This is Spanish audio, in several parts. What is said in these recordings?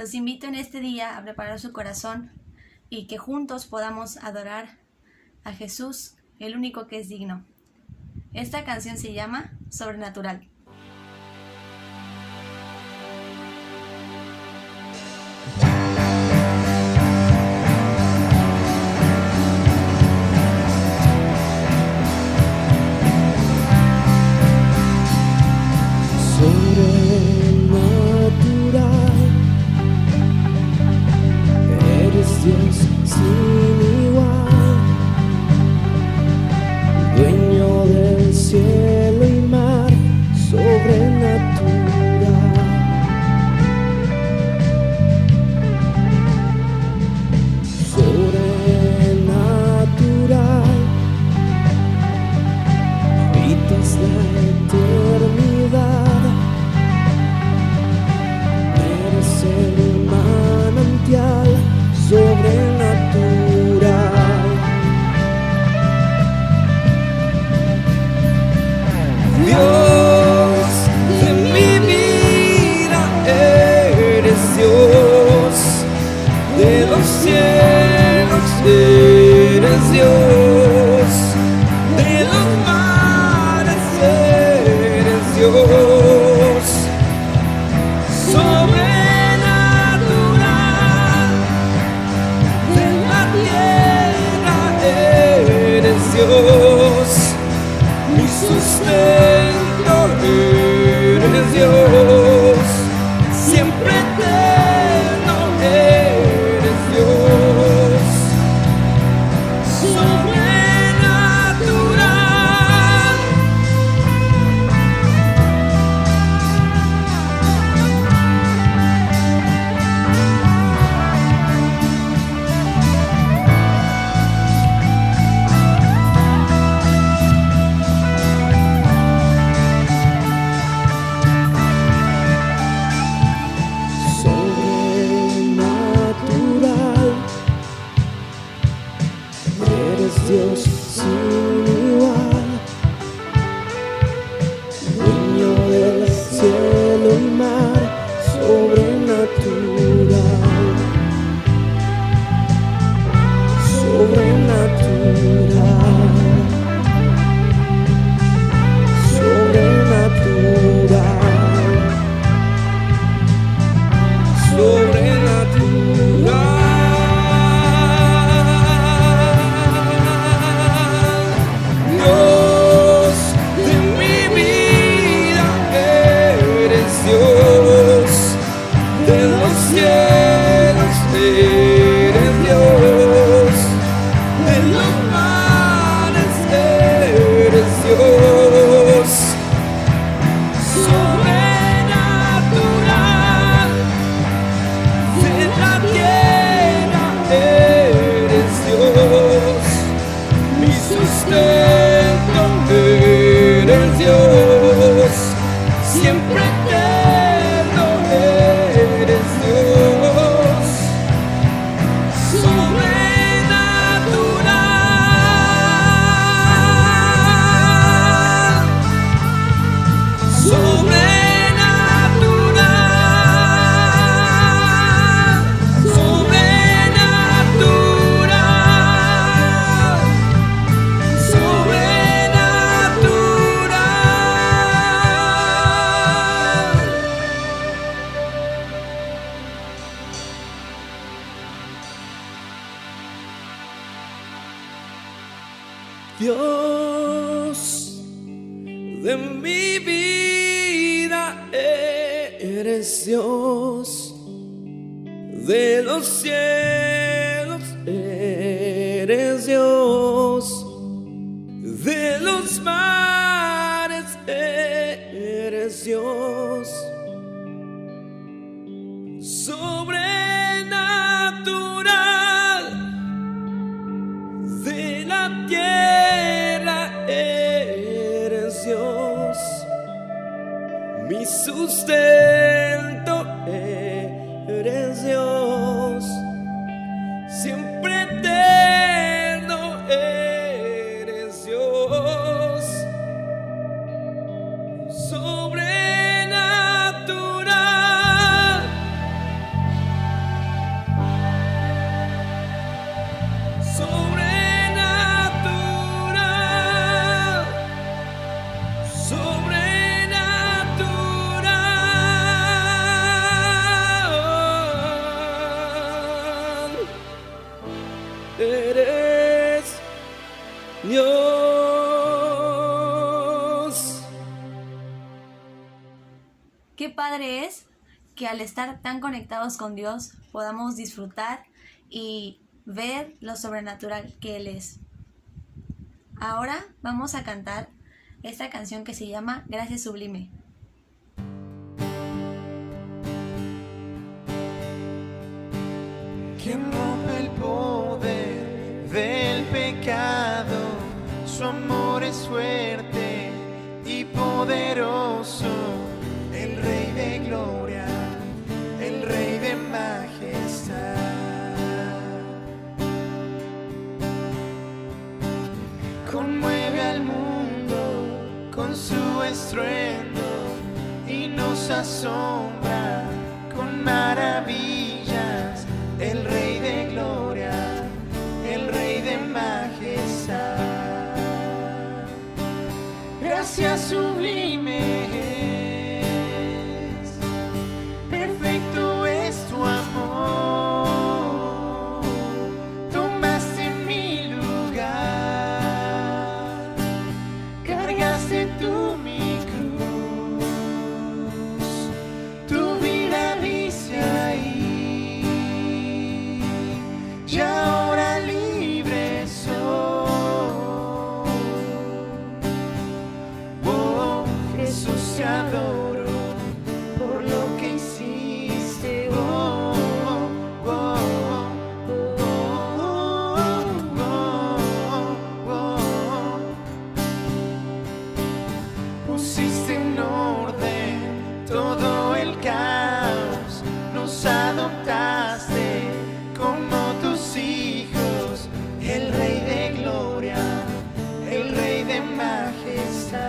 Los invito en este día a preparar su corazón y que juntos podamos adorar a Jesús, el único que es digno. Esta canción se llama Sobrenatural. Sobrenatural, eres Dios sin igual, dueño del cielo y mar. Sobrenatural, sobrenatural, habitas la eternidad. El manantial sobrenatural, Dios de mi vida, eres Dios de los cielos, eres Dios de los mares, eres Dios sobrenatural, de la tierra eres Dios, mi sustento eres Dios, siempre eterno eres Dios, sobrenatural. Dios sin igual, dueño del cielo y mar. Sobrenatural, sobrenatural, sobrenatural, sobrenatural. Siempre eterno eres Dios, sobrenatural, sobrenatural, sobrenatural, sobrenatural. Dios de mi vida, eres Dios de los cielos, eres Dios de los mares, eres Dios sobrenatural, de la tierra eres Dios, mi sustento eres Dios, siempre eterno eres Dios, sobrenatural. sobrenatural. Eres Dios. Qué padre es que al estar tan conectados con Dios podamos disfrutar y ver lo sobrenatural que Él es. Ahora vamos a cantar esta canción que se llama Gracia Sublime. Quien rompe el poder del pecado, su amor es fuerte y poderoso, el Rey de gloria, el Rey de majestad. Conmueve al mundo con su estruendo y nos asombra con maravillas. El Rey de gloria, el Rey de majestad. Gracias sublimes, perfecto es tu amor. Tomaste mi lugar, cargaste tú mi cruz, tu vida dice ahí. Y ahora libre soy. Oh, Jesús, te adoro por lo que hiciste. Oh, oh, oh, oh, oh, oh. Pusiste en orden todo el caos, nos adoptaste como tus hijos, el Rey de gloria, el Rey de majestad,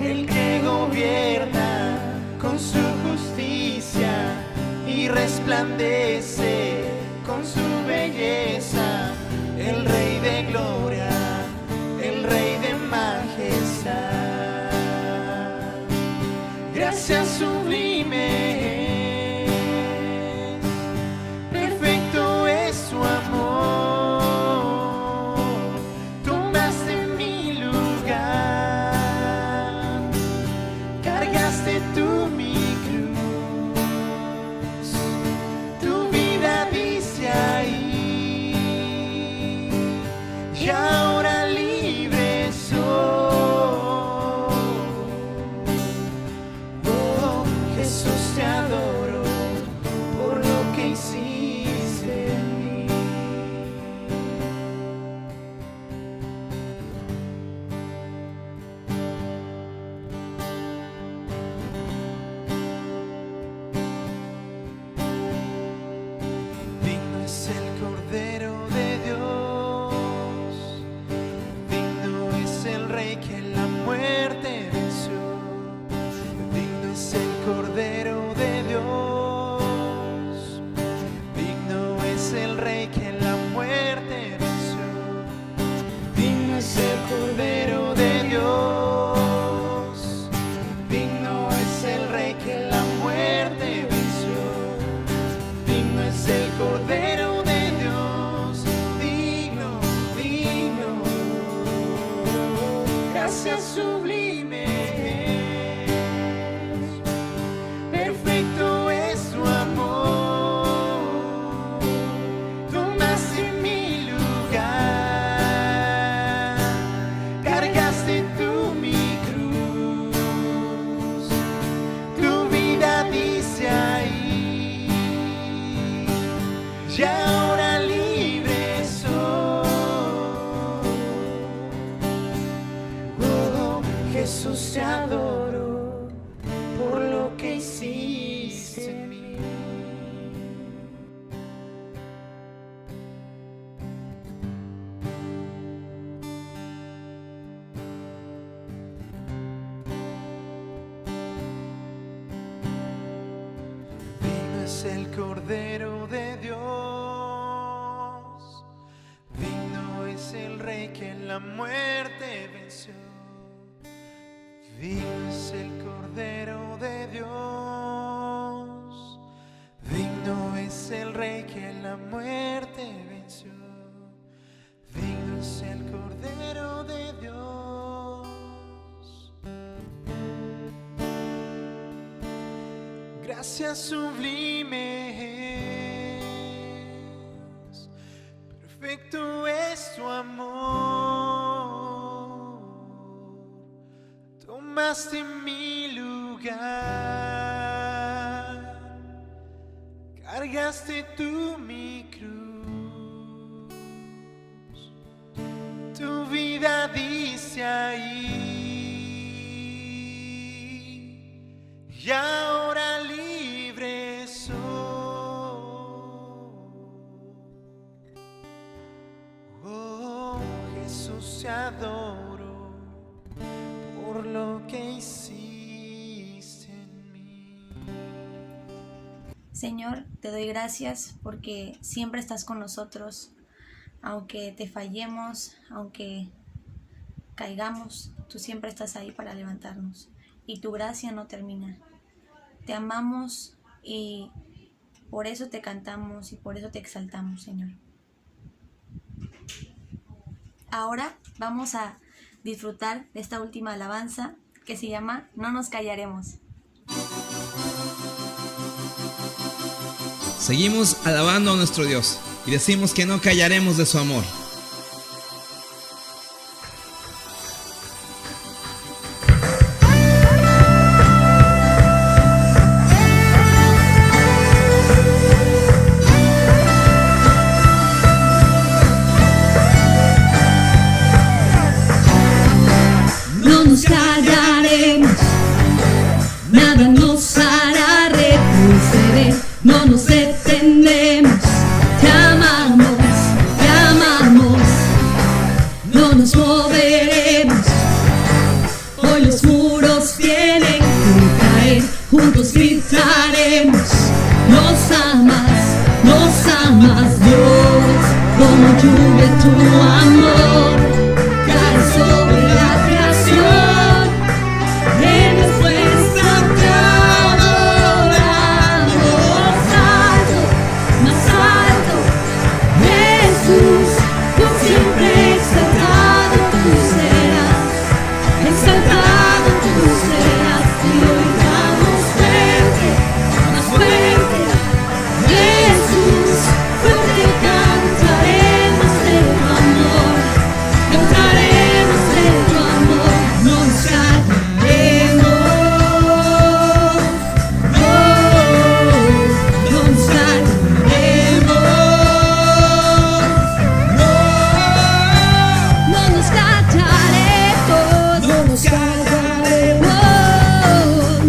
el que gobierna con su justicia y resplandece con su belleza, el Rey de gloria, el Rey de majestad. Gracias sublimes, perfecto es su amor. Tomaste mi lugar, cargaste tú mi cruz, tu vida dice ahí. Y ahora libre soy. Jesús, te adoro por lo que hiciste en mí. Digno es el Cordero de Dios, digno es el Rey que la muerte venció. Digno es el Cordero de Dios, digno es el Rey que la muerte venció. Digno es el Cordero de Dios, digno es el Rey que la muerte venció. Digno es el Cordero de Dios, digno, digno. Gracias sublimes, perfecto es tu amor. Tomaste mi lugar, cargaste tú mi cruz, tu vida dice ahí. Y ahora libre soy. Oh, Jesús, te adoro por lo que hiciste en mí. Digno es el Cordero de Dios, digno es el Rey Rey que la muerte venció. Digno es el Cordero de Dios. Digno es el Rey que la muerte venció. Digno es el Cordero de Dios. Gracias sublimes, perfecto es tu amor. Tomaste mi lugar, cargaste tú mi cruz. Tu vida dice ahí, y ahora libre soy. Oh, Jesús, te adoro por lo que hiciste en mí. Señor, te doy gracias porque siempre estás con nosotros. Aunque te fallemos, aunque caigamos, tú siempre estás ahí para levantarnos. Y tu gracia no termina. Te amamos y por eso te cantamos y por eso te exaltamos, Señor. Ahora vamos a disfrutar de esta última alabanza que se llama No nos callaremos. Seguimos alabando a nuestro Dios y decimos que no callaremos de su amor. No nos callaremos, nada nos hará retroceder, no nos detendremos, te amamos, no nos moveremos. Hoy los muros tienen que caer, juntos gritaremos, nos amas Dios, como lluvia tu amor cae sobre la creación. En respuesta te adoramos, más alto, Jesús, por siempre exaltado tú serás, y hoy damos fuerte, más fuerte, Jesús, fuerte cantaremos de tu amor, cantaremos de tu amor, no nos callaremos, no nos callaremos, no nos callaremos,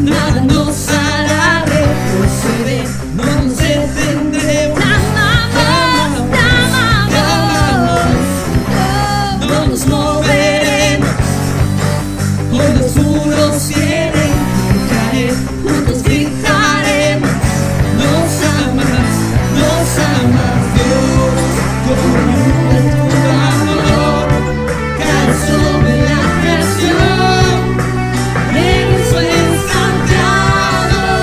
nada nos hará retroceder, no nos detendremos, te amamos, no nos moveremos. Hoy los muros tienen que caer, juntos gritaremos, nos amas Dios, como lluvia tu amor cae sobre la creación. En su instante adoramos,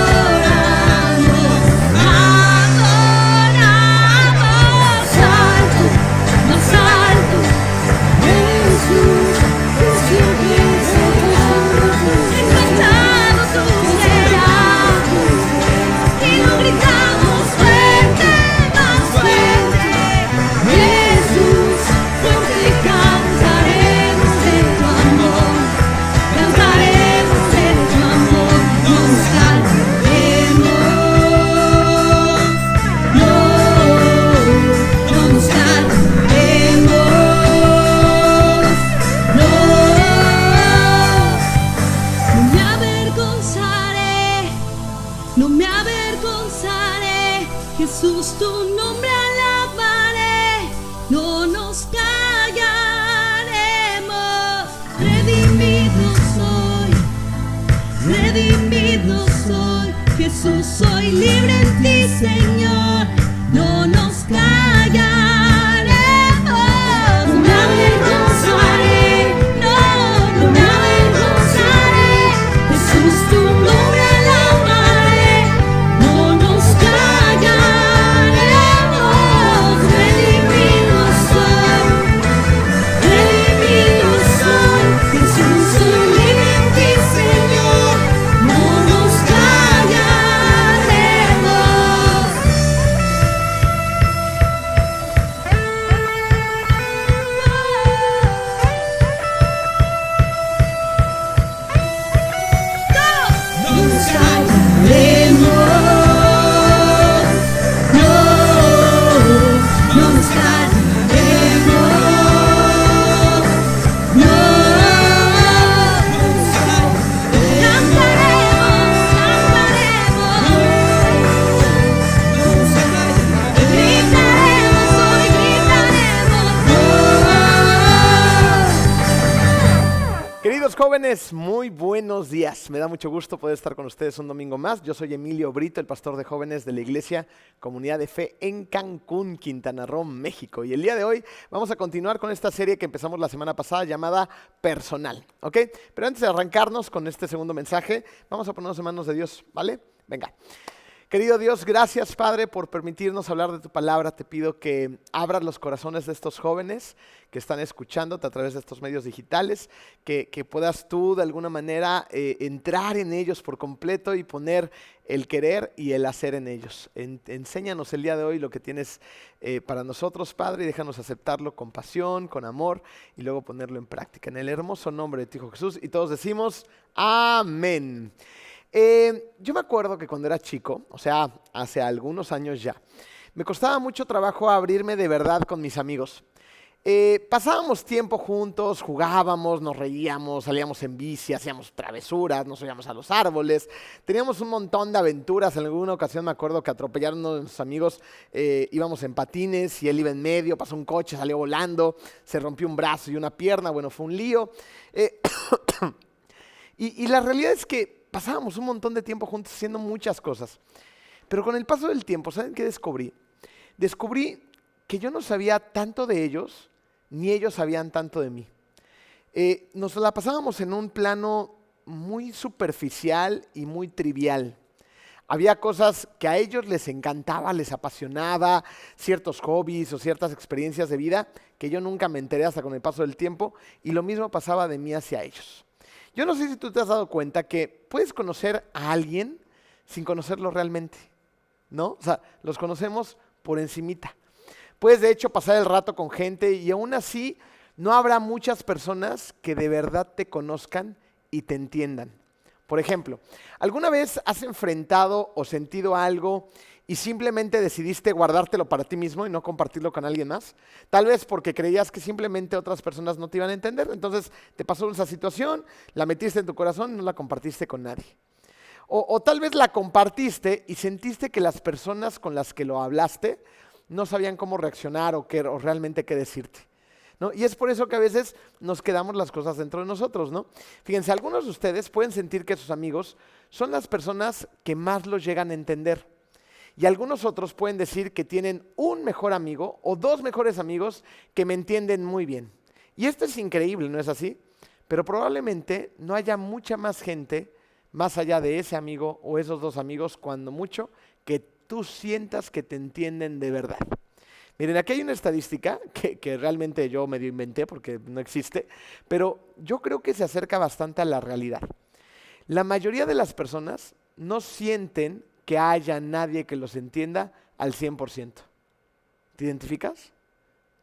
alto, más alto, Jesús, tú siempre exaltado tú serás, y lo gritamos fuerte, más fuerte, Jesús, fuerte cantaremos de tu amor, cantaremos de tu amor, no nos callaremos, no nos callaremos, no me avergonzaré, Jesús, tu nombre alabaré, no nos callaremos, redimido soy, Jesús, soy libre en ti, Señor, no nos callaremos, no me avergonzaré. Queridos jóvenes, muy buenos días. Me da mucho gusto poder estar con ustedes un domingo más. Yo soy Emilio Brito, el pastor de jóvenes de la Iglesia Comunidad de Fe en Cancún, Quintana Roo, México. Y el día de hoy vamos a continuar con esta serie que empezamos la semana pasada llamada Personal, ¿ok? Pero antes de arrancarnos con este segundo mensaje, vamos a ponernos en manos de Dios, ¿vale? Venga. Querido Dios, gracias Padre por permitirnos hablar de tu palabra. Te pido que abras los corazones de estos jóvenes que están escuchándote a través de estos medios digitales, que puedas tú de alguna manera entrar en ellos por completo y poner el querer y el hacer en ellos. Enséñanos el día de hoy lo que tienes para nosotros, Padre, y déjanos aceptarlo con pasión, con amor y luego ponerlo en práctica. En el hermoso nombre de tu Hijo Jesús, y todos decimos amén. Yo me acuerdo que cuando era chico, o sea, hace algunos años ya, me costaba mucho trabajo abrirme de verdad con mis amigos. Pasábamos tiempo juntos, jugábamos, nos reíamos, salíamos en bici, hacíamos travesuras, nos subíamos a los árboles, teníamos un montón de aventuras. En alguna ocasión me acuerdo que atropellaron a uno de nuestros amigos, íbamos en patines y él iba en medio, pasó un coche, salió volando, se rompió un brazo y una pierna, bueno, fue un lío. Y la realidad es que pasábamos un montón de tiempo juntos haciendo muchas cosas. Pero con el paso del tiempo, ¿saben qué descubrí? Descubrí que yo no sabía tanto de ellos, ni ellos sabían tanto de mí. Nos la pasábamos en un plano muy superficial y muy trivial. Había cosas que a ellos les encantaba, les apasionaba, ciertos hobbies o ciertas experiencias de vida que yo nunca me enteré hasta con el paso del tiempo, y lo mismo pasaba de mí hacia ellos. Yo no sé si tú te has dado cuenta que puedes conocer a alguien sin conocerlo realmente, ¿no? O sea, los conocemos por encimita. Puedes de hecho pasar el rato con gente y aún así no habrá muchas personas que de verdad te conozcan y te entiendan. Por ejemplo, ¿alguna vez has enfrentado o sentido algo y simplemente decidiste guardártelo para ti mismo y no compartirlo con alguien más? Tal vez porque creías que simplemente otras personas no te iban a entender. Entonces te pasó esa situación, la metiste en tu corazón y no la compartiste con nadie. O tal vez la compartiste y sentiste que las personas con las que lo hablaste no sabían cómo reaccionar o realmente qué decirte, ¿no? Y es por eso que a veces nos quedamos las cosas dentro de nosotros, ¿no? Fíjense, algunos de ustedes pueden sentir que sus amigos son las personas que más los llegan a entender. Y algunos otros pueden decir que tienen un mejor amigo o dos mejores amigos que me entienden muy bien. Y esto es increíble, ¿no es así? Pero probablemente no haya mucha más gente más allá de ese amigo o esos dos amigos, cuando mucho, que tú sientas que te entienden de verdad. Miren, aquí hay una estadística que realmente yo medio inventé porque no existe, pero yo creo que se acerca bastante a la realidad. La mayoría de las personas no sienten que haya nadie que los entienda al 100%. ¿Te identificas?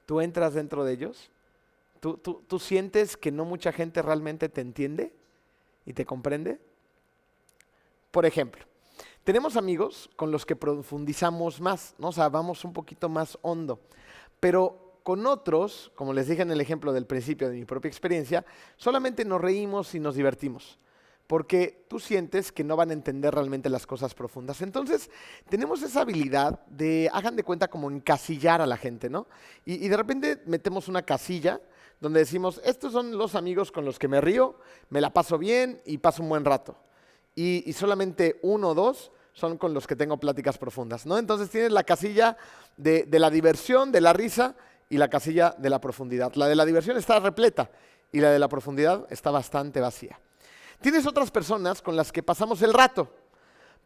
¿Tú entras dentro de ellos? ¿Tú sientes que no mucha gente realmente te entiende y te comprende? Por ejemplo, tenemos amigos con los que profundizamos más, ¿no? O sea, vamos un poquito más hondo. Pero con otros, como les dije en el ejemplo del principio de mi propia experiencia, solamente nos reímos y nos divertimos, porque tú sientes que no van a entender realmente las cosas profundas. Entonces, tenemos esa habilidad de, hagan de cuenta, como encasillar a la gente, ¿no? Y de repente metemos una casilla donde decimos, estos son los amigos con los que me río, me la paso bien y paso un buen rato. Y solamente uno o dos son con los que tengo pláticas profundas, ¿no? Entonces tienes la casilla de la diversión, de la risa, y la casilla de la profundidad. La de la diversión está repleta y la de la profundidad está bastante vacía. Tienes otras personas con las que pasamos el rato,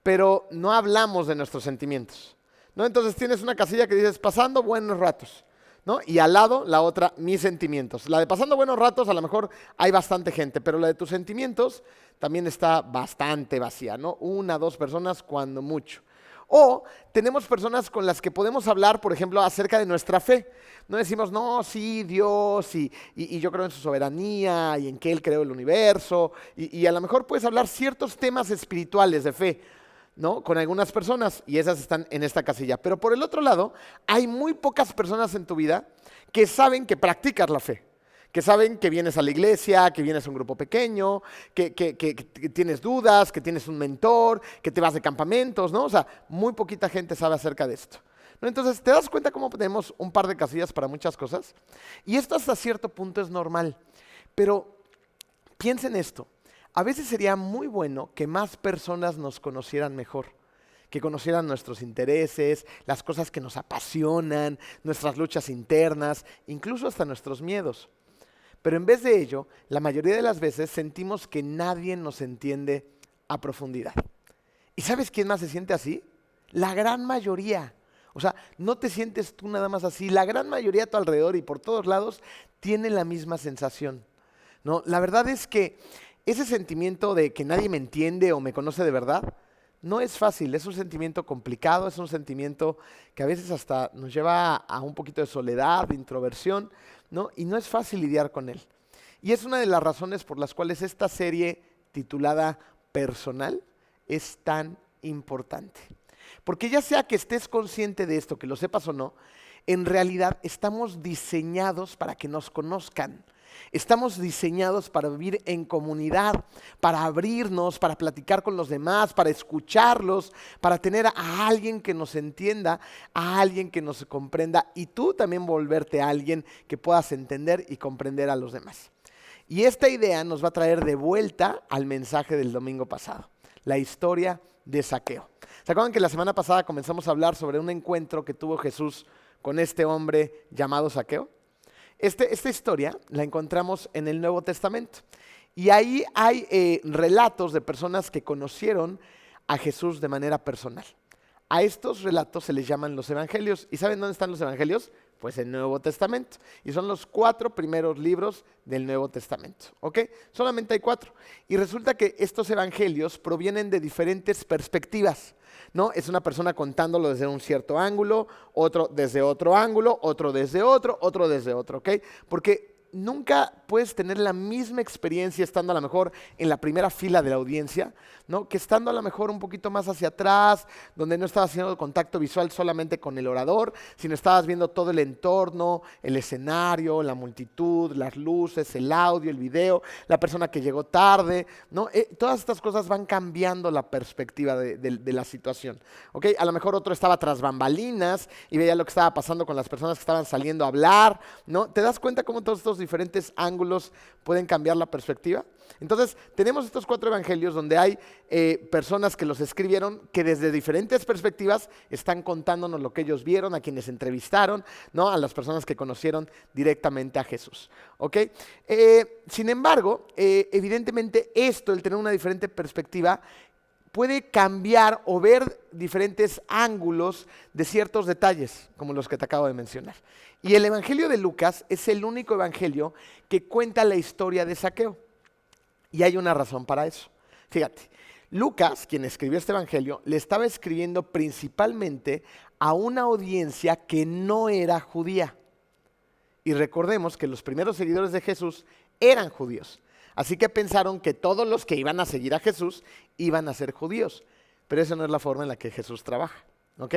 pero no hablamos de nuestros sentimientos, ¿no? Entonces tienes una casilla que dices pasando buenos ratos, ¿no? Y al lado la otra, mis sentimientos. La de pasando buenos ratos, a lo mejor hay bastante gente, pero la de tus sentimientos también está bastante vacía, ¿no? Una, dos personas cuando mucho. O tenemos personas con las que podemos hablar, por ejemplo, acerca de nuestra fe. No decimos, no, sí, Dios, y yo creo en su soberanía, y en que Él creó el universo, y a lo mejor puedes hablar ciertos temas espirituales de fe, ¿no? Con algunas personas, y esas están en esta casilla. Pero por el otro lado, hay muy pocas personas en tu vida que saben que practicas la fe, que saben que vienes a la iglesia, que vienes a un grupo pequeño, que tienes dudas, que tienes un mentor, que te vas de campamentos, ¿no? O sea, muy poquita gente sabe acerca de esto, ¿no? Entonces, ¿te das cuenta cómo tenemos un par de casillas para muchas cosas? Y esto hasta cierto punto es normal, pero piensa en esto. A veces sería muy bueno que más personas nos conocieran mejor, que conocieran nuestros intereses, las cosas que nos apasionan, nuestras luchas internas, incluso hasta nuestros miedos. Pero en vez de ello, la mayoría de las veces sentimos que nadie nos entiende a profundidad. ¿Y sabes quién más se siente así? La gran mayoría. O sea, no te sientes tú nada más así. La gran mayoría a tu alrededor y por todos lados tiene la misma sensación, ¿no? La verdad es que ese sentimiento de que nadie me entiende o me conoce de verdad, no es fácil. Es un sentimiento complicado, es un sentimiento que a veces hasta nos lleva a un poquito de soledad, de introversión, ¿no? Y no es fácil lidiar con él. Y es una de las razones por las cuales esta serie titulada Personal es tan importante. Porque ya sea que estés consciente de esto, que lo sepas o no, en realidad estamos diseñados para que nos conozcan. Estamos diseñados para vivir en comunidad, para abrirnos, para platicar con los demás, para escucharlos, para tener a alguien que nos entienda, a alguien que nos comprenda y tú también volverte a alguien que puedas entender y comprender a los demás. Y esta idea nos va a traer de vuelta al mensaje del domingo pasado, la historia de Zaqueo. ¿Se acuerdan que la semana pasada comenzamos a hablar sobre un encuentro que tuvo Jesús con este hombre llamado Zaqueo? Esta historia la encontramos en el Nuevo Testamento y ahí hay relatos de personas que conocieron a Jesús de manera personal. A estos relatos se les llaman los evangelios. ¿Y saben dónde están los evangelios? Pues en el Nuevo Testamento. Y son los 4 primeros libros del Nuevo Testamento. ¿Ok? Solamente hay 4. Y resulta que estos evangelios provienen de diferentes perspectivas, ¿no? Es una persona contándolo desde un cierto ángulo, otro desde otro ángulo, otro desde otro desde otro, ¿ok? Porque nunca puedes tener la misma experiencia estando a lo mejor en la primera fila de la audiencia, ¿no? Que estando a lo mejor un poquito más hacia atrás, donde no estabas haciendo contacto visual solamente con el orador, sino estabas viendo todo el entorno, el escenario, la multitud, las luces, el audio, el video, la persona que llegó tarde, ¿no? Todas estas cosas van cambiando la perspectiva de la situación, ¿ok? A lo mejor otro estaba tras bambalinas y veía lo que estaba pasando con las personas que estaban saliendo a hablar, ¿no? ¿Te das cuenta cómo todos estos diferentes ángulos pueden cambiar la perspectiva? Entonces, tenemos estos 4 evangelios donde hay personas que los escribieron que desde diferentes perspectivas están contándonos lo que ellos vieron, a quienes entrevistaron, ¿no? A las personas que conocieron directamente a Jesús, ¿ok? Sin embargo, evidentemente esto, el tener una diferente perspectiva, puede cambiar o ver diferentes ángulos de ciertos detalles, como los que te acabo de mencionar. Y el Evangelio de Lucas es el único evangelio que cuenta la historia de Zaqueo. Y hay una razón para eso. Fíjate, Lucas, quien escribió este evangelio, le estaba escribiendo principalmente a una audiencia que no era judía. Y recordemos que los primeros seguidores de Jesús eran judíos. Así que pensaron que todos los que iban a seguir a Jesús iban a ser judíos. Pero esa no es la forma en la que Jesús trabaja, ¿ok?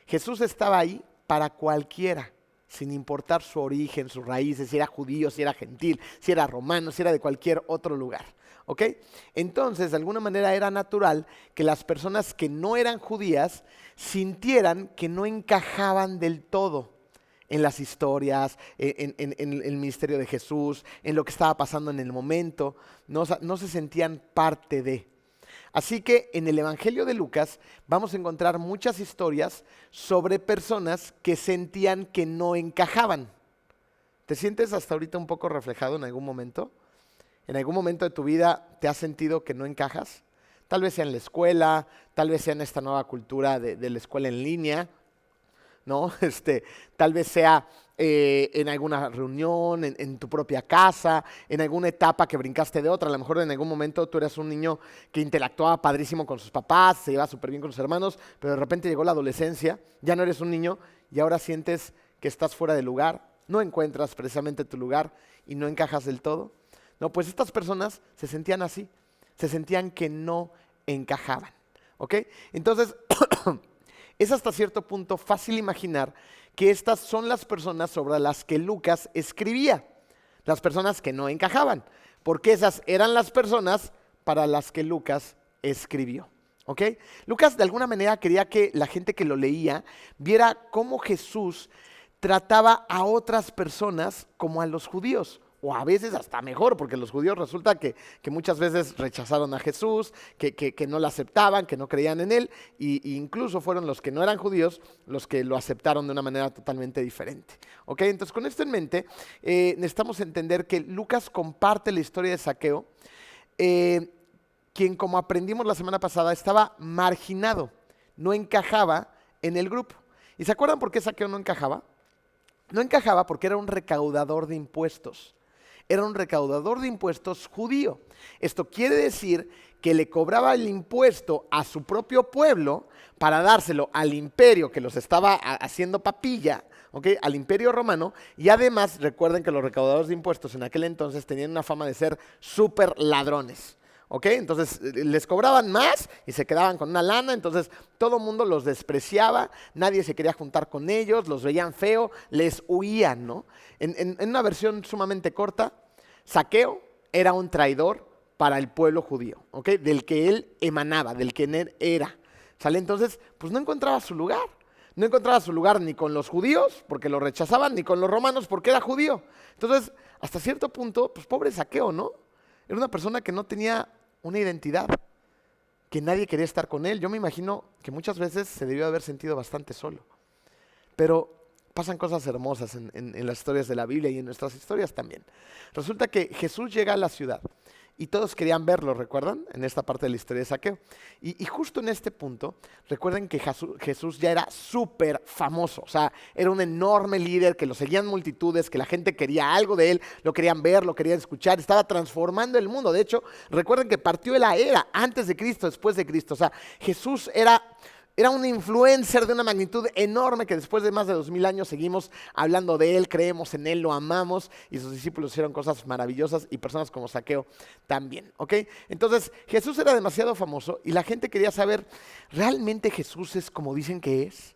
Jesús estaba ahí para cualquiera, sin importar su origen, sus raíces, si era judío, si era gentil, si era romano, si era de cualquier otro lugar, ¿ok? Entonces, de alguna manera era natural que las personas que no eran judías sintieran que no encajaban del todo en las historias, en el ministerio de Jesús, en lo que estaba pasando en el momento, no se sentían parte de. Así que en el Evangelio de Lucas vamos a encontrar muchas historias sobre personas que sentían que no encajaban. ¿Te sientes hasta ahorita un poco reflejado en algún momento? ¿En algún momento de tu vida te has sentido que no encajas? Tal vez sea en la escuela, tal vez sea en esta nueva cultura de la escuela en línea, ¿no? Tal vez sea en alguna reunión, en tu propia casa, en alguna etapa que brincaste de otra. A lo mejor en algún momento tú eras un niño que interactuaba padrísimo con sus papás, se llevaba súper bien con sus hermanos, pero de repente llegó la adolescencia, ya no eres un niño y ahora sientes que estás fuera de lugar, no encuentras precisamente tu lugar y no encajas del todo. No, pues estas personas se sentían así, se sentían que no encajaban, ¿ok? Entonces, es hasta cierto punto fácil imaginar que estas son las personas sobre las que Lucas escribía, las personas que no encajaban, porque esas eran las personas para las que Lucas escribió, ¿ok? Lucas de alguna manera quería que la gente que lo leía viera cómo Jesús trataba a otras personas como a los judíos, o a veces hasta mejor, porque los judíos resulta que muchas veces rechazaron a Jesús, que no lo aceptaban, que no creían en él, y incluso fueron los que no eran judíos los que lo aceptaron de una manera totalmente diferente. ¿Ok? Entonces, con esto en mente, necesitamos entender que Lucas comparte la historia de Zaqueo, quien, como aprendimos la semana pasada, estaba marginado, no encajaba en el grupo. ¿Y se acuerdan por qué Zaqueo no encajaba? No encajaba porque era un recaudador de impuestos. Era un recaudador de impuestos judío. Esto quiere decir que le cobraba el impuesto a su propio pueblo para dárselo al imperio que los estaba haciendo papilla, ¿ok? Al imperio romano. Y además, recuerden que los recaudadores de impuestos en aquel entonces tenían una fama de ser súper ladrones. ¿Ok? Entonces les cobraban más y se quedaban con una lana, entonces todo el mundo los despreciaba, nadie se quería juntar con ellos, los veían feo, les huían, ¿no? En una versión sumamente corta, Zaqueo era un traidor para el pueblo judío, ¿ok? Del que él emanaba, del que él era. ¿Sale? Entonces, pues no encontraba su lugar. No encontraba su lugar ni con los judíos, porque lo rechazaban, ni con los romanos, porque era judío. Entonces, hasta cierto punto, pues pobre Zaqueo, ¿no? Era una persona que no tenía una identidad, que nadie quería estar con él. Yo me imagino que muchas veces se debió haber sentido bastante solo. Pero pasan cosas hermosas en las historias de la Biblia y en nuestras historias también. Resulta que Jesús llega a la ciudad y todos querían verlo, ¿recuerdan? En esta parte de la historia de Zaqueo. Y justo en este punto, recuerden que Jesús ya era súper famoso. O sea, era un enorme líder, que lo seguían multitudes, que la gente quería algo de él, lo querían ver, lo querían escuchar. Estaba transformando el mundo. De hecho, recuerden que partió de la era antes de Cristo, después de Cristo. O sea, Jesús era un influencer de una magnitud enorme que después de más de 2000 años seguimos hablando de él, creemos en él, lo amamos, y sus discípulos hicieron cosas maravillosas y personas como Zaqueo también, ¿ok? Entonces Jesús era demasiado famoso y la gente quería saber, ¿realmente Jesús es como dicen que es?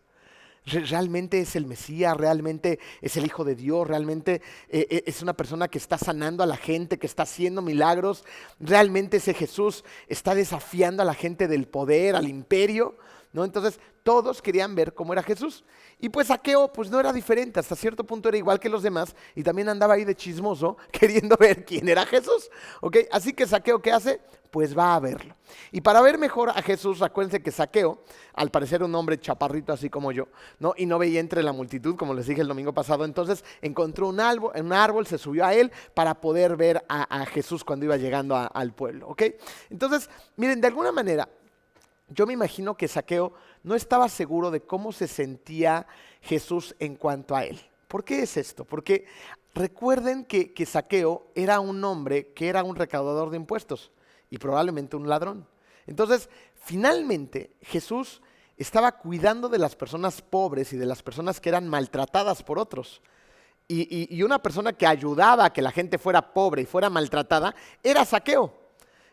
¿Realmente es el Mesías? ¿Realmente es el Hijo de Dios? ¿Realmente es una persona que está sanando a la gente, que está haciendo milagros? ¿Realmente ese Jesús está desafiando a la gente del poder, al imperio? ¿No? Entonces todos querían ver cómo era Jesús. Y pues Zaqueo pues no era diferente, hasta cierto punto era igual que los demás y también andaba ahí de chismoso queriendo ver quién era Jesús. ¿Ok? Así que Zaqueo, ¿qué hace? Pues va a verlo. Y para ver mejor a Jesús, acuérdense que Zaqueo, al parecer un hombre chaparrito así como yo, ¿no? Y no veía entre la multitud, como les dije el domingo pasado, entonces encontró un árbol, se subió a él para poder ver a Jesús cuando iba llegando al pueblo. ¿Ok? Entonces, miren, de alguna manera, yo me imagino que Zaqueo no estaba seguro de cómo se sentía Jesús en cuanto a él. ¿Por qué es esto? Porque recuerden que Zaqueo era un hombre que era un recaudador de impuestos y probablemente un ladrón. Entonces, finalmente, Jesús estaba cuidando de las personas pobres y de las personas que eran maltratadas por otros. Y una persona que ayudaba a que la gente fuera pobre y fuera maltratada era Zaqueo.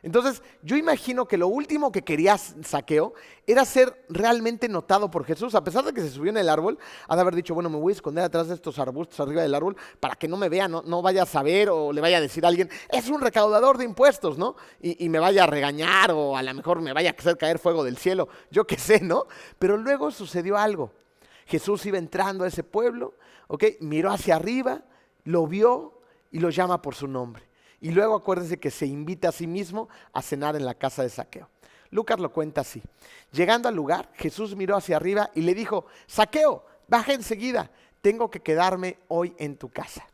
Entonces, yo imagino que lo último que quería Zaqueo era ser realmente notado por Jesús. A pesar de que se subió en el árbol, ha de haber dicho, bueno, me voy a esconder atrás de estos arbustos arriba del árbol para que no me vea, no vaya a saber o le vaya a decir a alguien, es un recaudador de impuestos, ¿no? Y me vaya a regañar o a lo mejor me vaya a hacer caer fuego del cielo, yo qué sé, ¿no? Pero luego sucedió algo. Jesús iba entrando a ese pueblo, ¿ok? Miró hacia arriba, lo vio y lo llama por su nombre. Y luego acuérdense que se invita a sí mismo a cenar en la casa de Zaqueo. Lucas lo cuenta así. Llegando al lugar, Jesús miró hacia arriba y le dijo, Zaqueo, baja enseguida, tengo que quedarme hoy en tu casa.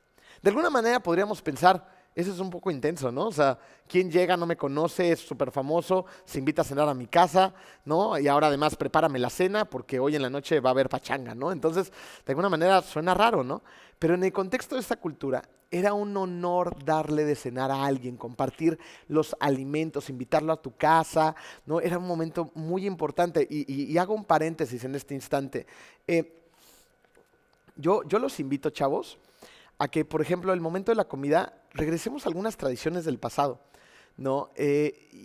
De alguna manera podríamos pensar, eso es un poco intenso, ¿no? O sea, ¿quién llega, no me conoce, es súper famoso, se invita a cenar a mi casa, ¿no? Y ahora además prepárame la cena porque hoy en la noche va a haber pachanga, ¿no? Entonces, de alguna manera suena raro, ¿no? Pero en el contexto de esta cultura, era un honor darle de cenar a alguien, compartir los alimentos, invitarlo a tu casa, ¿no? Era un momento muy importante. Y hago un paréntesis en este instante. Yo los invito, chavos, a que, por ejemplo, el momento de la comida, regresemos a algunas tradiciones del pasado, ¿no?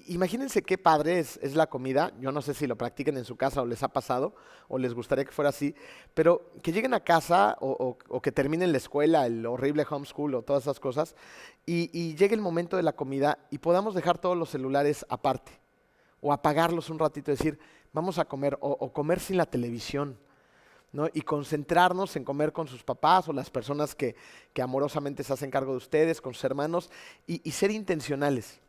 Imagínense qué padre es la comida. Yo no sé si lo practiquen en su casa o les ha pasado o les gustaría que fuera así, pero que lleguen a casa o que terminen la escuela, el horrible homeschool o todas esas cosas, y llegue el momento de la comida y podamos dejar todos los celulares aparte o apagarlos un ratito, decir, vamos a comer o comer sin la televisión, ¿no? Y concentrarnos en comer con sus papás o las personas que amorosamente se hacen cargo de ustedes, con sus hermanos, y ser intencionales.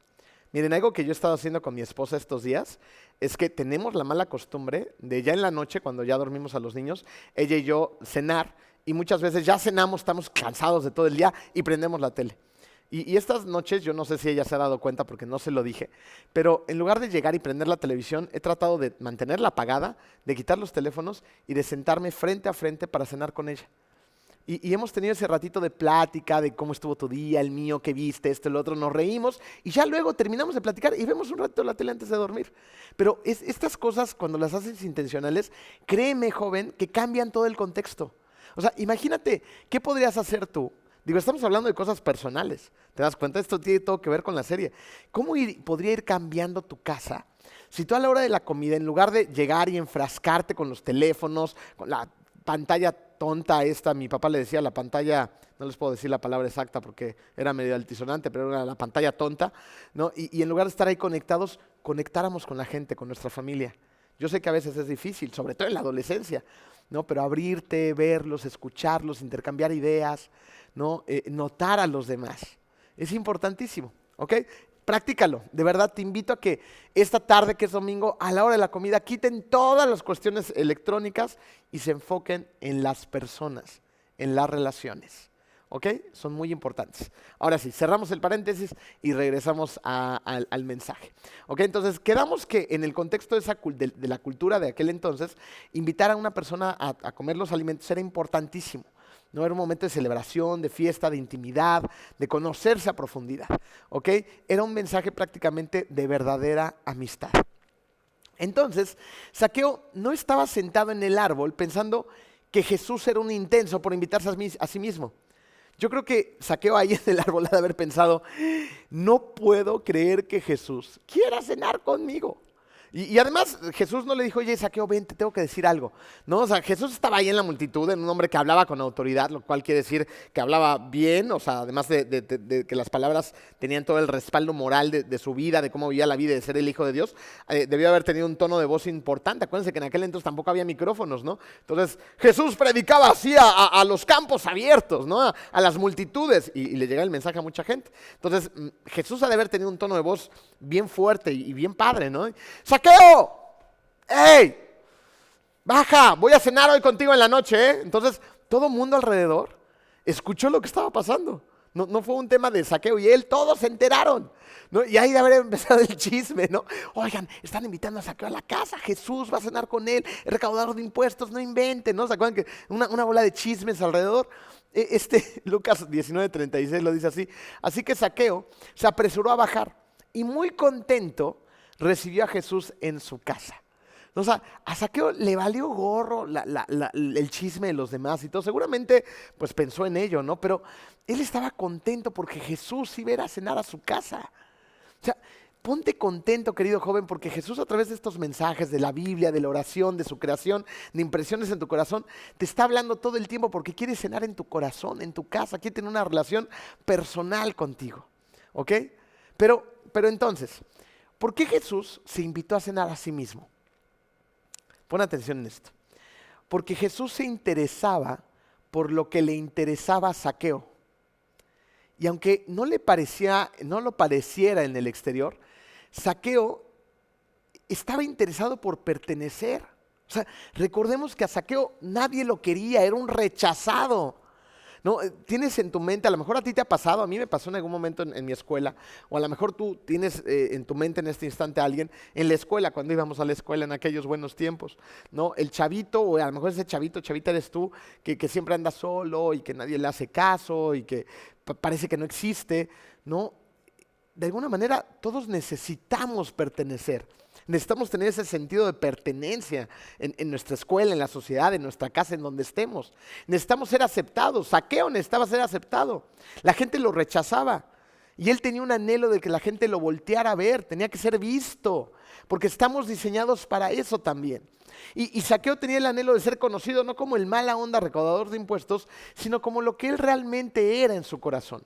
Miren, algo que yo he estado haciendo con mi esposa estos días es que tenemos la mala costumbre de ya en la noche, cuando ya dormimos a los niños, ella y yo cenar, y muchas veces ya cenamos, estamos cansados de todo el día y prendemos la tele. Y estas noches, yo no sé si ella se ha dado cuenta porque no se lo dije, pero en lugar de llegar y prender la televisión, he tratado de mantenerla apagada, de quitar los teléfonos y de sentarme frente a frente para cenar con ella. Y hemos tenido ese ratito de plática de cómo estuvo tu día, el mío, qué viste, esto, el otro, nos reímos y ya luego terminamos de platicar y vemos un rato la tele antes de dormir. Pero estas cosas, cuando las haces intencionales, créeme, joven, que cambian todo el contexto. O sea, imagínate, ¿qué podrías hacer tú? Digo, estamos hablando de cosas personales. ¿Te das cuenta? Esto tiene todo que ver con la serie. ¿Cómo podría ir cambiando tu casa si tú a la hora de la comida, en lugar de llegar y enfrascarte con los teléfonos, con la pantalla tonta esta, mi papá le decía la pantalla, no les puedo decir la palabra exacta porque era medio altisonante, pero era la pantalla tonta, ¿no? Y en lugar de estar ahí conectados, conectáramos con la gente, con nuestra familia. Yo sé que a veces es difícil, sobre todo en la adolescencia, ¿no? Pero abrirte, verlos, escucharlos, intercambiar ideas, ¿no? Notar a los demás. Es importantísimo, ¿ok? Practícalo. De verdad te invito a que esta tarde, que es domingo, a la hora de la comida, quiten todas las cuestiones electrónicas y se enfoquen en las personas, en las relaciones. ¿Ok? Son muy importantes. Ahora sí, cerramos el paréntesis y regresamos al mensaje. ¿Ok? Entonces, quedamos que en el contexto de la cultura de aquel entonces, invitar a una persona a comer los alimentos era importantísimo. No era un momento de celebración, de fiesta, de intimidad, de conocerse a profundidad. ¿Ok? Era un mensaje prácticamente de verdadera amistad. Entonces, Zaqueo no estaba sentado en el árbol pensando que Jesús era un intenso por invitarse a sí mismo. Yo creo que Zaqueo ahí en el árbol ha de haber pensado, no puedo creer que Jesús quiera cenar conmigo. Y además Jesús no le dijo, oye Zaqueo, ven, te tengo que decir algo. No, o sea, Jesús estaba ahí en la multitud, en un hombre que hablaba con autoridad, lo cual quiere decir que hablaba bien, o sea, además de que las palabras tenían todo el respaldo moral de su vida, de cómo vivía la vida, de ser el Hijo de Dios, debió haber tenido un tono de voz importante. Acuérdense que en aquel entonces tampoco había micrófonos, ¿no? Entonces Jesús predicaba así a los campos abiertos, ¿no? A las multitudes y le llegaba el mensaje a mucha gente. Entonces Jesús ha de haber tenido un tono de voz bien fuerte y bien padre, ¿no? ¡Zaqueo! ¡Ey! Baja, voy a cenar hoy contigo en la noche, ¿eh? Entonces, todo el mundo alrededor escuchó lo que estaba pasando. No fue un tema de Zaqueo y él, todos se enteraron, ¿no? Y ahí de haber empezado el chisme, ¿no? Oigan, están invitando a Zaqueo a la casa, Jesús va a cenar con él, el recaudador de impuestos, no inventen, ¿no? ¿Se acuerdan que una bola de chismes alrededor? Lucas 19:36 lo dice así. Así que Zaqueo se apresuró a bajar y muy contento recibió a Jesús en su casa. O sea, a Zaqueo le valió gorro el chisme de los demás y todo. Seguramente pues pensó en ello, ¿no? Pero él estaba contento porque Jesús iba a ir a cenar a su casa. O sea, ponte contento, querido joven, porque Jesús a través de estos mensajes de la Biblia, de la oración, de su creación, de impresiones en tu corazón, te está hablando todo el tiempo porque quiere cenar en tu corazón, en tu casa, quiere tener una relación personal contigo. ¿Ok? Pero entonces, ¿por qué Jesús se invitó a cenar a sí mismo? Pon atención en esto. Porque Jesús se interesaba por lo que le interesaba a Zaqueo. Y aunque no lo pareciera en el exterior, Zaqueo estaba interesado por pertenecer. O sea, recordemos que a Zaqueo nadie lo quería, era un rechazado. ¿No? Tienes en tu mente, a lo mejor a ti te ha pasado, a mí me pasó en algún momento en mi escuela, o a lo mejor tú tienes en tu mente en este instante a alguien en la escuela, cuando íbamos a la escuela en aquellos buenos tiempos, ¿no? El chavito, o a lo mejor ese chavita eres tú, que siempre anda solo y que nadie le hace caso y que parece que no existe, ¿no? De alguna manera todos necesitamos pertenecer. Necesitamos tener ese sentido de pertenencia en nuestra escuela, en la sociedad, en nuestra casa, en donde estemos. Necesitamos ser aceptados. Zaqueo necesitaba ser aceptado. La gente lo rechazaba. Y él tenía un anhelo de que la gente lo volteara a ver. Tenía que ser visto. Porque estamos diseñados para eso también. Y Zaqueo tenía el anhelo de ser conocido no como el mala onda recaudador de impuestos, sino como lo que él realmente era en su corazón.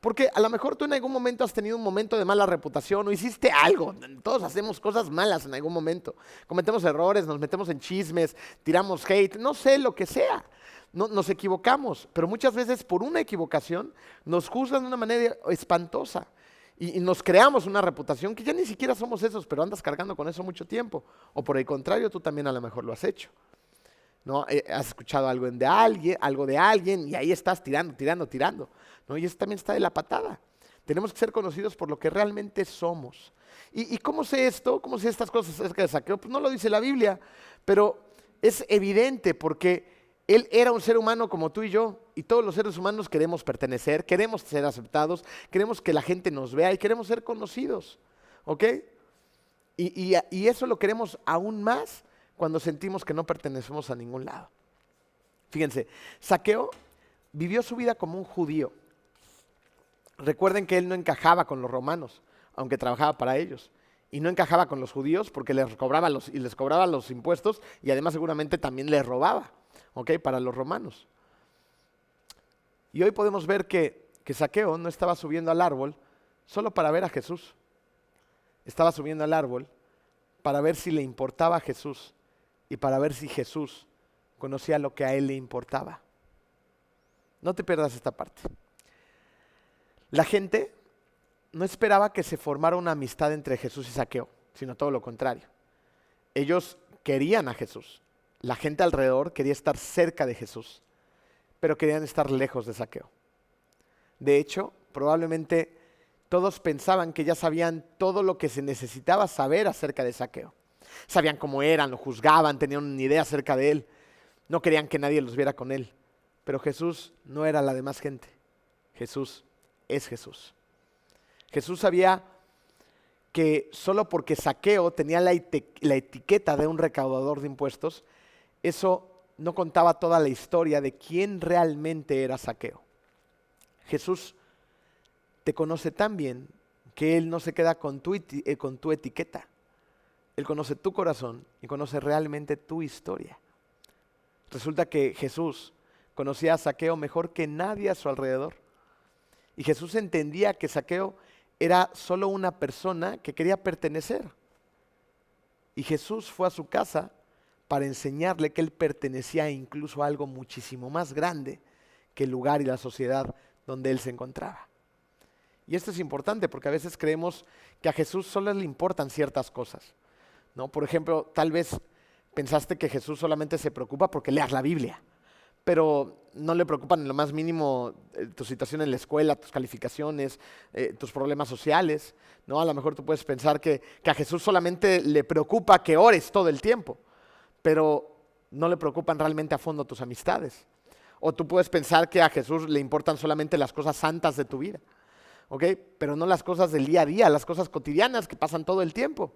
Porque a lo mejor tú en algún momento has tenido un momento de mala reputación o hiciste algo. Todos hacemos cosas malas en algún momento. Cometemos errores, nos metemos en chismes, tiramos hate, no sé, lo que sea. No, nos equivocamos, pero muchas veces por una equivocación nos juzgan de una manera espantosa. Y nos creamos una reputación que ya ni siquiera somos esos, pero andas cargando con eso mucho tiempo. O por el contrario, tú también a lo mejor lo has hecho. ¿No? Has escuchado algo de alguien y ahí estás tirando. ¿No? Y eso también está de la patada. Tenemos que ser conocidos por lo que realmente somos. ¿Y cómo sé esto? ¿Cómo sé estas cosas acerca de Zaqueo? Pues no lo dice la Biblia, pero es evidente porque él era un ser humano como tú y yo, y todos los seres humanos queremos pertenecer, queremos ser aceptados, queremos que la gente nos vea y queremos ser conocidos. ¿Ok? Y eso lo queremos aún más cuando sentimos que no pertenecemos a ningún lado. Fíjense, Zaqueo vivió su vida como un judío. Recuerden que él no encajaba con los romanos, aunque trabajaba para ellos. Y no encajaba con los judíos porque les cobraba los impuestos y además seguramente también les robaba, ¿ok? Para los romanos. Y hoy podemos ver que Zaqueo no estaba subiendo al árbol solo para ver a Jesús. Estaba subiendo al árbol para ver si le importaba a Jesús y para ver si Jesús conocía lo que a él le importaba. No te pierdas esta parte. La gente no esperaba que se formara una amistad entre Jesús y Zaqueo, sino todo lo contrario. Ellos querían a Jesús. La gente alrededor quería estar cerca de Jesús, pero querían estar lejos de Zaqueo. De hecho, probablemente todos pensaban que ya sabían todo lo que se necesitaba saber acerca de Zaqueo. Sabían cómo eran, lo juzgaban, tenían una idea acerca de él. No querían que nadie los viera con él. Pero Jesús no era la demás gente. Jesús es Jesús. Jesús sabía que solo porque Zaqueo tenía la etiqueta de un recaudador de impuestos, eso no contaba toda la historia de quién realmente era Zaqueo. Jesús te conoce tan bien que Él no se queda con tu etiqueta. Él conoce tu corazón y conoce realmente tu historia. Resulta que Jesús conocía a Zaqueo mejor que nadie a su alrededor. Y Jesús entendía que Zaqueo era solo una persona que quería pertenecer. Y Jesús fue a su casa para enseñarle que él pertenecía incluso a algo muchísimo más grande que el lugar y la sociedad donde él se encontraba. Y esto es importante porque a veces creemos que a Jesús solo le importan ciertas cosas, ¿no? Por ejemplo, tal vez pensaste que Jesús solamente se preocupa porque leas la Biblia, pero no le preocupan en lo más mínimo tu situación en la escuela, tus calificaciones, tus problemas sociales, ¿no? A lo mejor tú puedes pensar que a Jesús solamente le preocupa que ores todo el tiempo, pero no le preocupan realmente a fondo tus amistades. O tú puedes pensar que a Jesús le importan solamente las cosas santas de tu vida, ¿ok? Pero no las cosas del día a día, las cosas cotidianas que pasan todo el tiempo.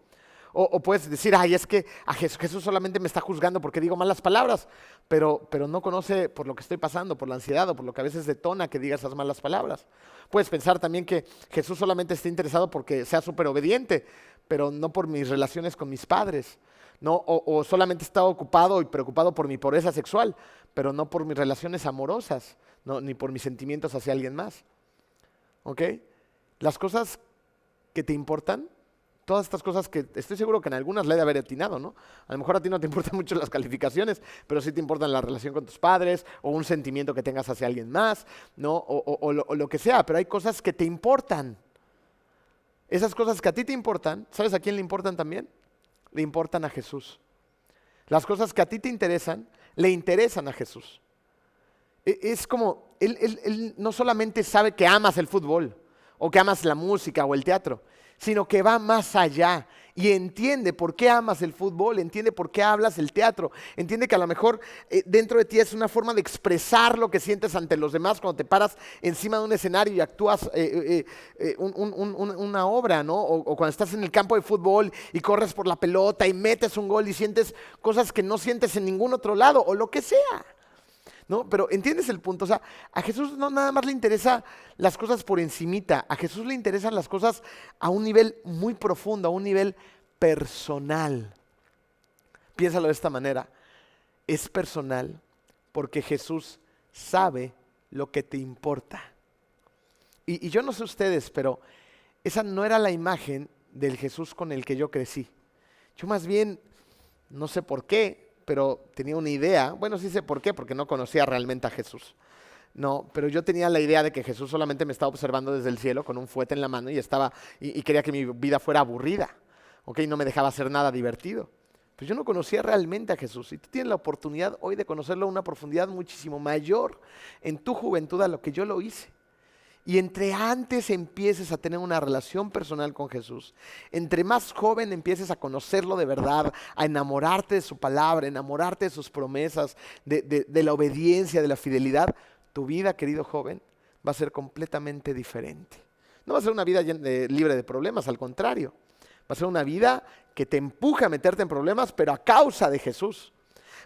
O puedes decir, ay, es que a Jesús solamente me está juzgando porque digo malas palabras, pero no conoce por lo que estoy pasando, por la ansiedad o por lo que a veces detona que diga esas malas palabras. Puedes pensar también que Jesús solamente está interesado porque sea súper obediente, pero no por mis relaciones con mis padres, ¿no? O solamente está ocupado y preocupado por mi pobreza sexual, pero no por mis relaciones amorosas, ¿no? Ni por mis sentimientos hacia alguien más. ¿Ok? Las cosas que te importan, todas estas cosas que estoy seguro que en algunas le he de haber atinado, ¿no? A lo mejor a ti no te importan mucho las calificaciones, pero sí te importan la relación con tus padres o un sentimiento que tengas hacia alguien más, ¿no? O lo que sea, pero hay cosas que te importan. Esas cosas que a ti te importan, ¿sabes a quién le importan también? Le importan a Jesús. Las cosas que a ti te interesan, le interesan a Jesús. Es como, él no solamente sabe que amas el fútbol, o que amas la música o el teatro, sino que va más allá y entiende por qué amas el fútbol, entiende por qué hablas el teatro, entiende que a lo mejor dentro de ti es una forma de expresar lo que sientes ante los demás cuando te paras encima de un escenario y actúas una obra, ¿no? O cuando estás en el campo de fútbol y corres por la pelota y metes un gol y sientes cosas que no sientes en ningún otro lado o lo que sea. ¿No? Pero ¿entiendes el punto? O sea, a Jesús no nada más le interesa las cosas por encimita, a Jesús le interesan las cosas a un nivel muy profundo, a un nivel personal. Piénsalo de esta manera, es personal porque Jesús sabe lo que te importa. Y yo no sé ustedes, pero esa no era la imagen del Jesús con el que yo crecí. Yo más bien, no sé por qué, pero tenía una idea. Bueno, sí sé por qué, porque no conocía realmente a Jesús. No, pero yo tenía la idea de que Jesús solamente me estaba observando desde el cielo con un fuete en la mano y quería que mi vida fuera aburrida, ¿ok? No me dejaba hacer nada divertido. Pues yo no conocía realmente a Jesús y tú tienes la oportunidad hoy de conocerlo a una profundidad muchísimo mayor en tu juventud a lo que yo lo hice. Y entre antes empieces a tener una relación personal con Jesús, entre más joven empieces a conocerlo de verdad, a enamorarte de su palabra, enamorarte de sus promesas, de la obediencia, de la fidelidad, tu vida, querido joven, va a ser completamente diferente. No va a ser una vida libre de problemas, al contrario. Va a ser una vida que te empuja a meterte en problemas, pero a causa de Jesús.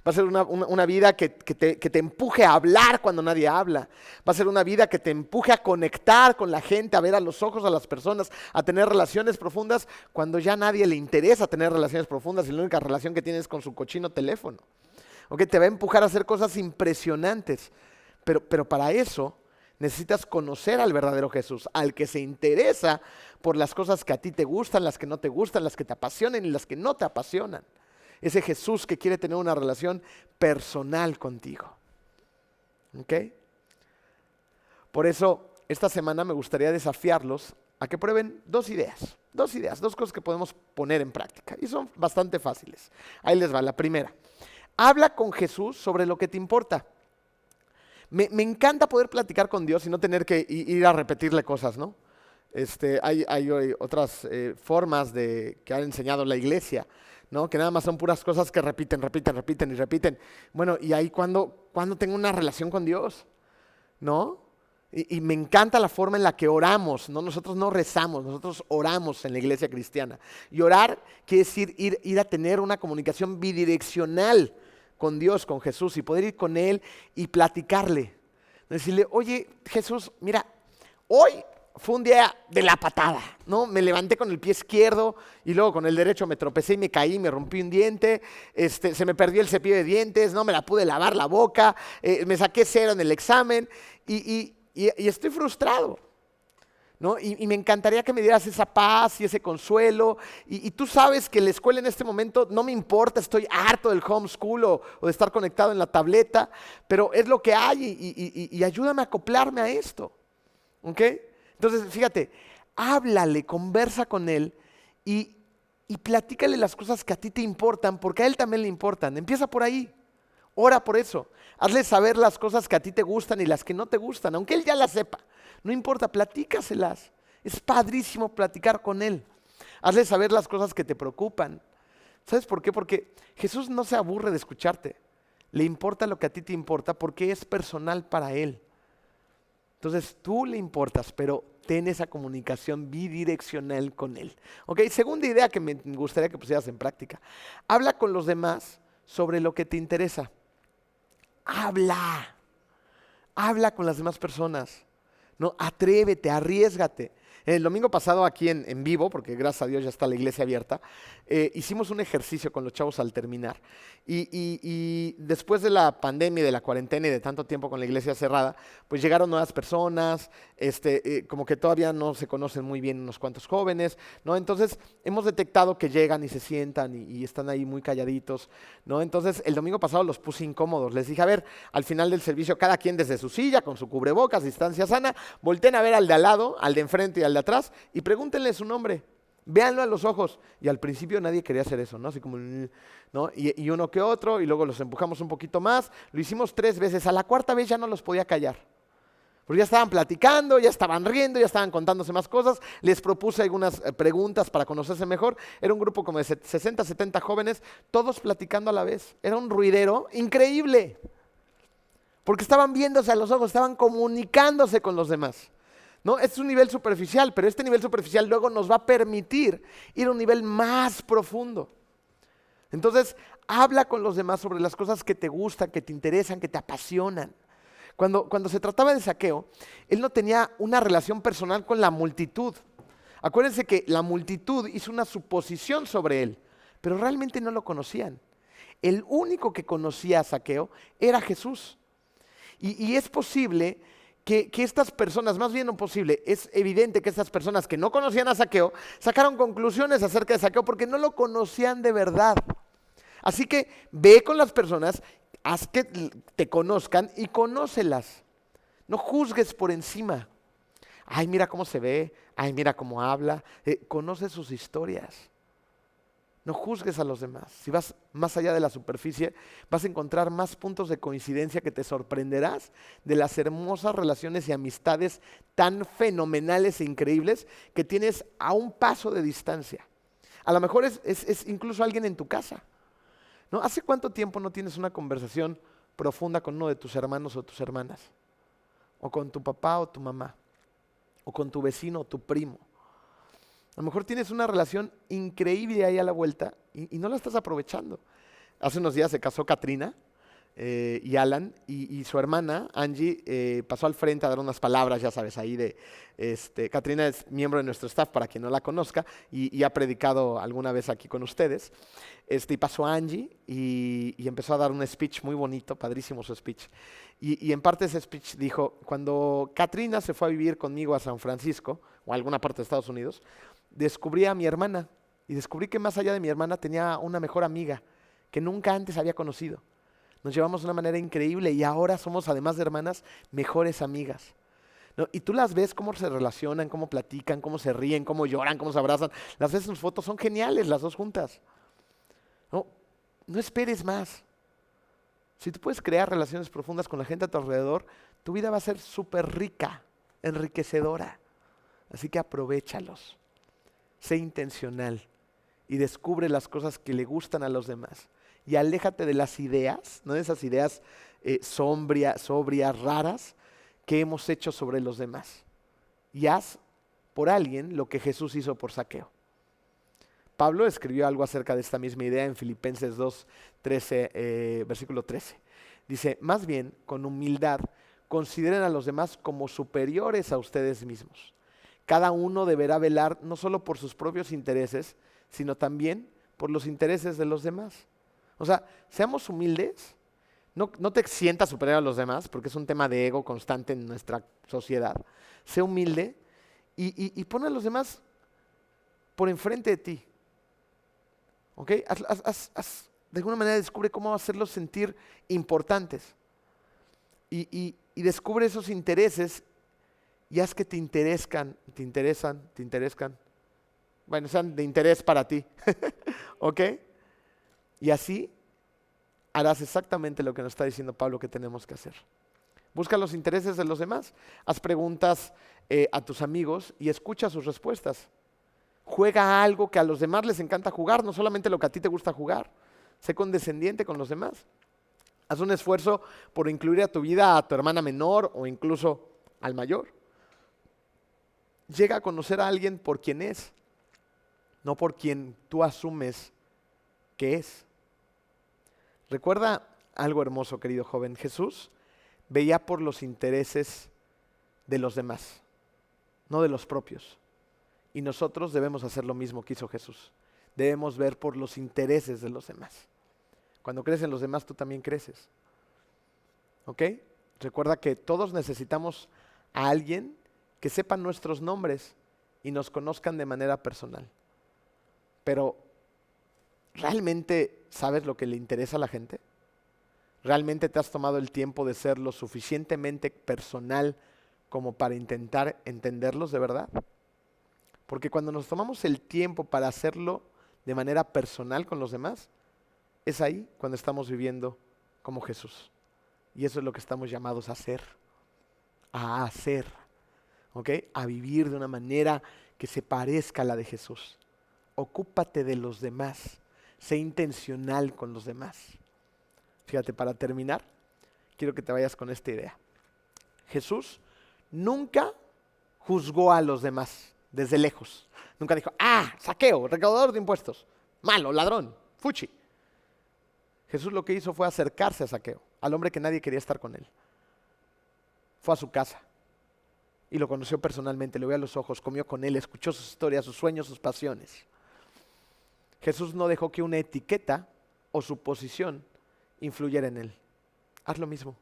Va a ser una vida que te empuje a hablar cuando nadie habla. Va a ser una vida que te empuje a conectar con la gente, a ver a los ojos a las personas, a tener relaciones profundas cuando ya a nadie le interesa tener relaciones profundas y la única relación que tienes es con su cochino teléfono. ¿Ok? Te va a empujar a hacer cosas impresionantes. Pero para eso necesitas conocer al verdadero Jesús, al que se interesa por las cosas que a ti te gustan, las que no te gustan, las que te apasionan y las que no te apasionan. Ese Jesús que quiere tener una relación personal contigo. ¿Ok? Por eso, esta semana me gustaría desafiarlos a que prueben dos cosas que podemos poner en práctica. Y son bastante fáciles. Ahí les va, la primera. Habla con Jesús sobre lo que te importa. Me encanta poder platicar con Dios y no tener que ir a repetirle cosas, ¿no? Hay otras formas que ha enseñado la iglesia, ¿no? Que nada más son puras cosas que repiten. Bueno, y ahí cuando tengo una relación con Dios, ¿no? Y me encanta la forma en la que oramos, ¿no? Nosotros no rezamos, nosotros oramos en la iglesia cristiana. Y orar quiere decir ir a tener una comunicación bidireccional con Dios, con Jesús, y poder ir con Él y platicarle. Decirle, oye, Jesús, mira, hoy fue un día de la patada, ¿no? Me levanté con el pie izquierdo y luego con el derecho me tropecé y me caí, me rompí un diente, se me perdió el cepillo de dientes, no me la pude lavar la boca, me saqué 0 en el examen y estoy frustrado, ¿no? Y me encantaría que me dieras esa paz y ese consuelo. Y tú sabes que la escuela en este momento no me importa, estoy harto del homeschool o de estar conectado en la tableta, pero es lo que hay y ayúdame a acoplarme a esto. ¿Ok? Entonces, fíjate, háblale, conversa con él y platícale las cosas que a ti te importan, porque a él también le importan. Empieza por ahí. Ora por eso. Hazle saber las cosas que a ti te gustan y las que no te gustan, aunque él ya las sepa. No importa, platícaselas. Es padrísimo platicar con él. Hazle saber las cosas que te preocupan. ¿Sabes por qué? Porque Jesús no se aburre de escucharte. Le importa lo que a ti te importa porque es personal para él. Entonces tú le importas, pero ten esa comunicación bidireccional con él. ¿Ok? Segunda idea que me gustaría que pusieras en práctica. Habla con los demás sobre lo que te interesa. Habla con las demás personas, ¿no? Atrévete, arriésgate. El domingo pasado aquí en vivo, porque gracias a Dios ya está la iglesia abierta, hicimos un ejercicio con los chavos al terminar. Y después de la pandemia, de la cuarentena y de tanto tiempo con la iglesia cerrada, pues llegaron nuevas personas, como que todavía no se conocen muy bien unos cuantos jóvenes, ¿no? Entonces hemos detectado que llegan y se sientan y están ahí muy calladitos, ¿no? Entonces el domingo pasado los puse incómodos. Les dije, a ver, al final del servicio, cada quien desde su silla, con su cubrebocas, distancia sana, volteen a ver al de al lado, al de enfrente y al de atrás, y pregúntenle su nombre. Véanlo a los ojos. Y al principio nadie quería hacer eso, ¿no? Así como, ¿no? Y uno que otro, y luego los empujamos un poquito más. Lo hicimos 3 veces. A la 4ª vez ya no los podía callar. Porque ya estaban platicando, ya estaban riendo, ya estaban contándose más cosas. Les propuse algunas preguntas para conocerse mejor. Era un grupo como de 60, 70 jóvenes, todos platicando a la vez. Era un ruidero increíble. Porque estaban viéndose a los ojos, estaban comunicándose con los demás. ¿No? Es un nivel superficial, pero este nivel superficial luego nos va a permitir ir a un nivel más profundo. Entonces, habla con los demás sobre las cosas que te gustan, que te interesan, que te apasionan. Cuando se trataba de Zaqueo, él no tenía una relación personal con la multitud. Acuérdense que la multitud hizo una suposición sobre él, pero realmente no lo conocían. El único que conocía a Zaqueo era Jesús. Y es posible que estas personas, más bien no posible, es evidente que estas personas que no conocían a Zaqueo, sacaron conclusiones acerca de Zaqueo porque no lo conocían de verdad. Así que ve con las personas, haz que te conozcan y conócelas. No juzgues por encima. Ay, mira cómo se ve, ay, mira cómo habla. Conoce sus historias. No juzgues a los demás. Si vas más allá de la superficie, vas a encontrar más puntos de coincidencia que te sorprenderás de las hermosas relaciones y amistades tan fenomenales e increíbles que tienes a un paso de distancia. A lo mejor es incluso alguien en tu casa, ¿no? ¿Hace cuánto tiempo no tienes una conversación profunda con uno de tus hermanos o tus hermanas? O con tu papá o tu mamá, o con tu vecino o tu primo. A lo mejor tienes una relación increíble ahí a la vuelta y no la estás aprovechando. Hace unos días se casó Katrina y Alan y su hermana Angie pasó al frente a dar unas palabras, ya sabes, ahí de... Katrina es miembro de nuestro staff para quien no la conozca y ha predicado alguna vez aquí con ustedes. Y pasó Angie y empezó a dar un speech muy bonito, padrísimo su speech. Y en parte de ese speech dijo, cuando Katrina se fue a vivir conmigo a San Francisco o a alguna parte de Estados Unidos, descubrí a mi hermana y descubrí que más allá de mi hermana tenía una mejor amiga que nunca antes había conocido. Nos llevamos de una manera increíble y ahora somos, además de hermanas, mejores amigas, ¿no? Y tú las ves cómo se relacionan, cómo platican, cómo se ríen, cómo lloran, cómo se abrazan. Las ves en sus fotos, son geniales las dos juntas. No esperes más. Si tú puedes crear relaciones profundas con la gente a tu alrededor, tu vida va a ser súper rica, enriquecedora. Así que aprovéchalos. Sé intencional y descubre las cosas que le gustan a los demás. Y aléjate de las ideas, ¿no? De esas ideas sobrias, raras que hemos hecho sobre los demás. Y haz por alguien lo que Jesús hizo por Zaqueo. Pablo escribió algo acerca de esta misma idea en Filipenses 2, versículo 13. Dice, más bien, con humildad, consideren a los demás como superiores a ustedes mismos. Cada uno deberá velar no solo por sus propios intereses, sino también por los intereses de los demás. O sea, seamos humildes, no te sientas superior a los demás, porque es un tema de ego constante en nuestra sociedad. Sé humilde y pon a los demás por enfrente de ti. ¿Ok? De alguna manera descubre cómo hacerlos sentir importantes. Y descubre esos intereses y haz que te interesan. Bueno, sean de interés para ti. ¿Ok? Y así harás exactamente lo que nos está diciendo Pablo que tenemos que hacer. Busca los intereses de los demás. Haz preguntas a tus amigos y escucha sus respuestas. Juega algo que a los demás les encanta jugar, no solamente lo que a ti te gusta jugar. Sé condescendiente con los demás. Haz un esfuerzo por incluir a tu vida a tu hermana menor o incluso al mayor. Llega a conocer a alguien por quien es, no por quien tú asumes que es. Recuerda algo hermoso, querido joven. Jesús veía por los intereses de los demás, no de los propios. Y nosotros debemos hacer lo mismo que hizo Jesús. Debemos ver por los intereses de los demás. Cuando crecen los demás, tú también creces. ¿Ok? Recuerda que todos necesitamos a alguien que sepa nuestros nombres y nos conozcan de manera personal. Pero, ¿realmente sabes lo que le interesa a la gente? ¿Realmente te has tomado el tiempo de ser lo suficientemente personal como para intentar entenderlos de verdad? Porque cuando nos tomamos el tiempo para hacerlo de manera personal con los demás, es ahí cuando estamos viviendo como Jesús. Y eso es lo que estamos llamados a hacer. ¿Ok? A vivir de una manera que se parezca a la de Jesús. Ocúpate de los demás. Sé intencional con los demás. Fíjate, para terminar, quiero que te vayas con esta idea. Jesús nunca juzgó a los demás desde lejos. Nunca dijo, Zaqueo, recaudador de impuestos, malo, ladrón, fuchi. Jesús lo que hizo fue acercarse a Zaqueo, al hombre que nadie quería estar con él. Fue a su casa y lo conoció personalmente, le vio a los ojos, comió con él, escuchó sus historias, sus sueños, sus pasiones. Jesús no dejó que una etiqueta o su posición influyera en él. Haz lo mismo.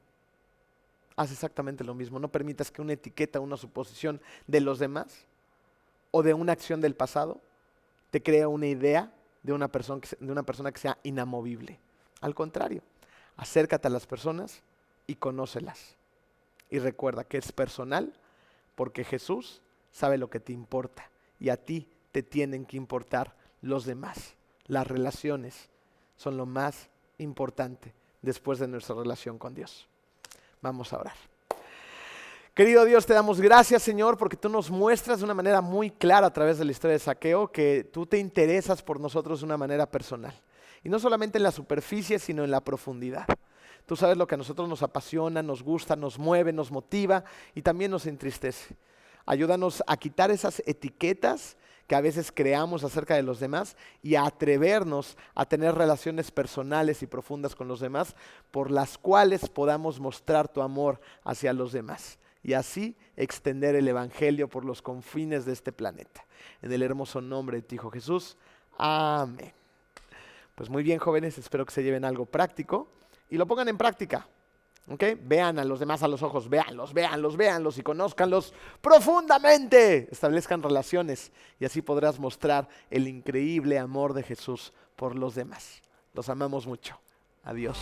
haz exactamente lo mismo. No permitas que una etiqueta, una suposición de los demás o de una acción del pasado te crea una idea de una persona que sea inamovible. Al contrario, acércate a las personas y conócelas. Y recuerda que es personal porque Jesús sabe lo que te importa y a ti te tienen que importar los demás. Las relaciones son lo más importante después de nuestra relación con Dios. Vamos a orar. Querido Dios, te damos gracias, Señor, porque tú nos muestras de una manera muy clara a través de la historia de Zaqueo que tú te interesas por nosotros de una manera personal. Y no solamente en la superficie, sino en la profundidad. Tú sabes lo que a nosotros nos apasiona, nos gusta, nos mueve, nos motiva y también nos entristece. Ayúdanos a quitar esas etiquetas que a veces creamos acerca de los demás y a atrevernos a tener relaciones personales y profundas con los demás por las cuales podamos mostrar tu amor hacia los demás y así extender el evangelio por los confines de este planeta. En el hermoso nombre de tu Hijo Jesús. Amén. Pues muy bien, jóvenes, espero que se lleven algo práctico y lo pongan en práctica. ¿Okay? Vean a los demás a los ojos, véanlos y conózcanlos profundamente. Establezcan relaciones y así podrás mostrar el increíble amor de Jesús por los demás. Los amamos mucho. Adiós.